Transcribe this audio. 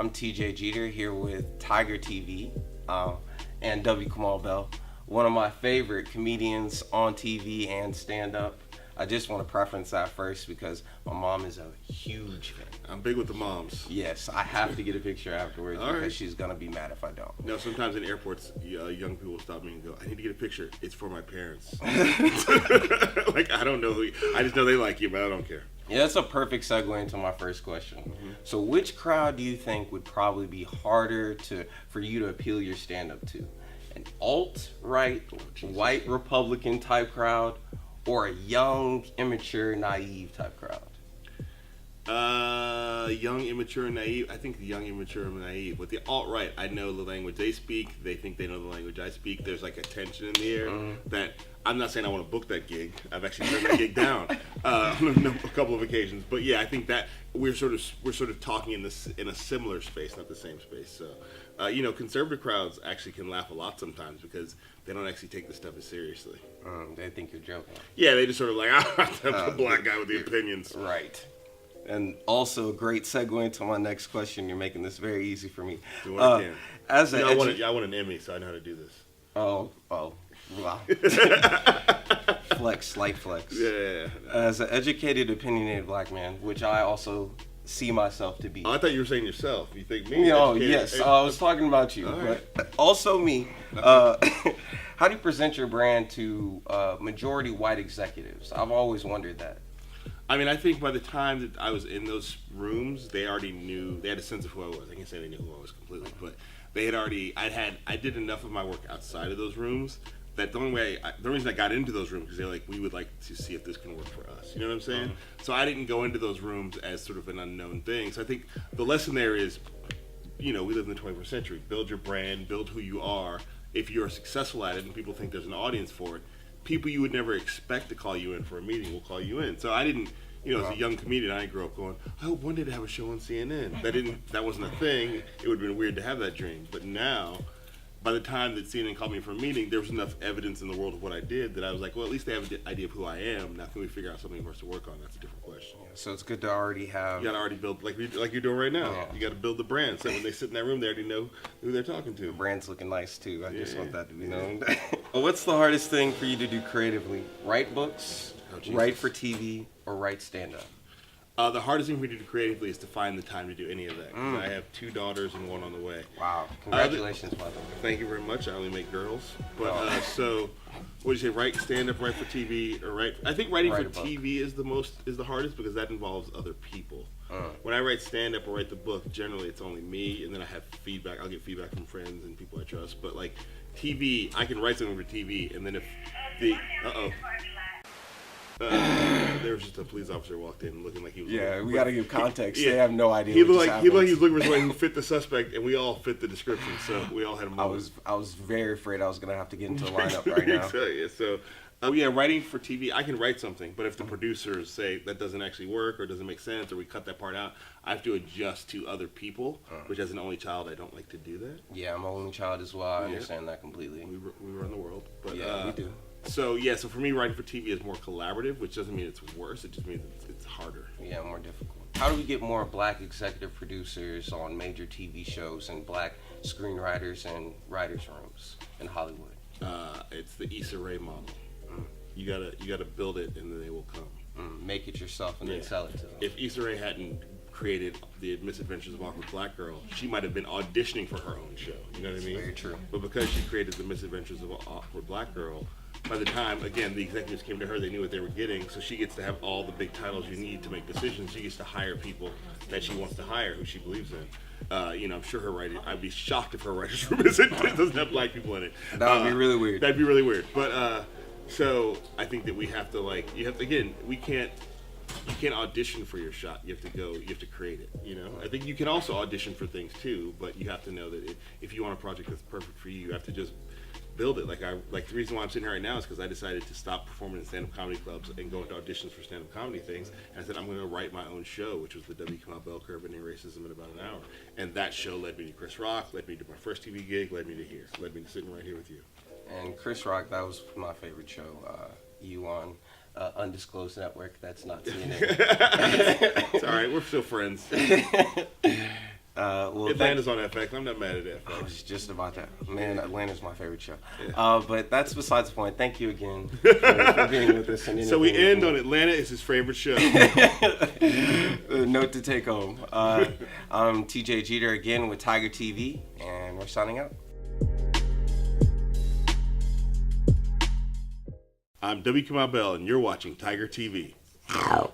I'm TJ Jeter here with Tiger TV and W. Kamau Bell, one of my favorite comedians on TV and stand-up. I just want to preference that first because my mom is a huge fan. I'm big with the moms. Yes, I have to get a picture afterwards because she's going to be mad if I don't. No, sometimes in airports, young people stop me and go, I need to get a picture. It's for my parents. Like, I don't know I just know they like you, but I don't care. Yeah, that's a perfect segue into my first question. Mm-hmm. So which crowd do you think would probably be harder for you to appeal your stand-up to? An alt-right, white Republican type crowd, or a young, immature, naive type crowd? Young, immature, and naive. I think the young, immature, and naive. With the alt-right, I know the language they speak. They think they know the language I speak. There's like a tension in the air that I'm not saying I want to book that gig. I've actually turned that gig down on a couple of occasions. But yeah, I think that we're sort of talking in a similar space, not the same space. So, conservative crowds actually can laugh a lot sometimes because they don't actually take this stuff as seriously. They think you're joking. Yeah, they just sort of like, the black guy with the opinions. Right. And also, a great segue into my next question. You're making this very easy for me. Do what I can. I want an Emmy, so I know how to do this. Oh, wow. Slight flex. Yeah. As an educated, opinionated black man, which I also see myself to be. Oh, I thought you were saying yourself. You think me? Oh, yes. I was talking about you. Right. But also me. How do you present your brand to majority white executives? I've always wondered that. I mean, I think by the time that I was in those rooms, they already knew. They had a sense of who I was. I can't say they knew who I was completely, but they had already. I did enough of my work outside of those rooms that the reason I got into those rooms because they're like, we would like to see if this can work for us. You know what I'm saying? So I didn't go into those rooms as sort of an unknown thing. So I think the lesson there is, we live in the 21st century. Build your brand. Build who you are. If you're successful at it and people think there's an audience for it, people you would never expect to call you in for a meeting will call you in. So I didn't, as a young comedian, I didn't grow up going, I hope one day to have a show on CNN. That wasn't a thing. It would have been weird to have that dream. But now, by the time that CNN called me for a meeting, there was enough evidence in the world of what I did that I was like, well, at least they have an idea of who I am. Now can we figure out something for us to work on? That's a different question. Yeah, so it's good to already have... You got to already build, like you're doing right now. Yeah. You got to build the brand. So when they sit in that room, they already know who they're talking to. The brand's looking nice, too. I just want that to be known. Well, what's the hardest thing for you to do creatively? Write books, write for TV, or write stand-up? The hardest thing for me to do creatively is to find the time to do any of that. I have 2 daughters and 1 on the way. Wow. Congratulations, by the way. Thank you very much. I only make girls. But so, what do you say? Write stand-up, write for TV, or write? I think writing for TV is the hardest because that involves other people. When I write stand-up or write the book, generally it's only me, and then I have feedback. I'll get feedback from friends and people I trust. But like TV, I can write something for TV, and then if the there was just a police officer walked in looking like he was. Yeah, we got to give context. They have no idea. He looked like he was looking for somebody who fit the suspect, and we all fit the description. So we all had a moment. I was very afraid I was gonna have to get into a lineup right now. So writing for TV, I can write something, but if the producers say that doesn't actually work or doesn't make sense or we cut that part out, I have to adjust to other people. Which, as an only child, I don't like to do that. Yeah, I'm an only child as well. I understand that completely. We run the world, but yeah, we do. So for me, writing for TV is more collaborative, which doesn't mean it's worse. It just means it's harder. Yeah, more difficult. How do we get more black executive producers on major TV shows and black screenwriters and writers' rooms in Hollywood? It's the Issa Rae model. You gotta build it, and then they will come. Make it yourself and then sell it to them. If Issa Rae hadn't created the Misadventures of Awkward Black Girl, she might have been auditioning for her own show. You know what I mean? Very true. But because she created the Misadventures of Awkward Black Girl, by the time, again, the executives came to her, they knew what they were getting, so she gets to have all the big titles you need to make decisions. She gets to hire people that she wants to hire, who she believes in. I'm sure her writing, I'd be shocked if her writer's room doesn't have black people in it. That would be really weird. That'd be really weird. But, so I think that we have to, you can't audition for your shot. You have to create it, I think you can also audition for things too, but you have to know that if you want a project that's perfect for you, you have to just build it. The reason why I'm sitting here right now is because I decided to stop performing in stand-up comedy clubs and go into auditions for stand-up comedy things. And I said, I'm going to write my own show, which was the W. Kamau Bell Curve Ending Racism in About an Hour. And that show led me to Chris Rock, led me to my first TV gig, led me to here, led me to sitting right here with you. And Chris Rock, that was my favorite show. You on undisclosed network, that's not CNN. It's all right, we're still friends. Well, Atlanta's on FX. I'm not mad at I FX. was just about that. Man, Atlanta's my favorite show. Yeah. But that's besides the point. Thank you again for being with us. And So we end on Atlanta is his favorite show. Note to take home. I'm TJ Jeter again with Tiger TV, and we're signing out. I'm W. Kamau Bell, and you're watching Tiger TV. Ow.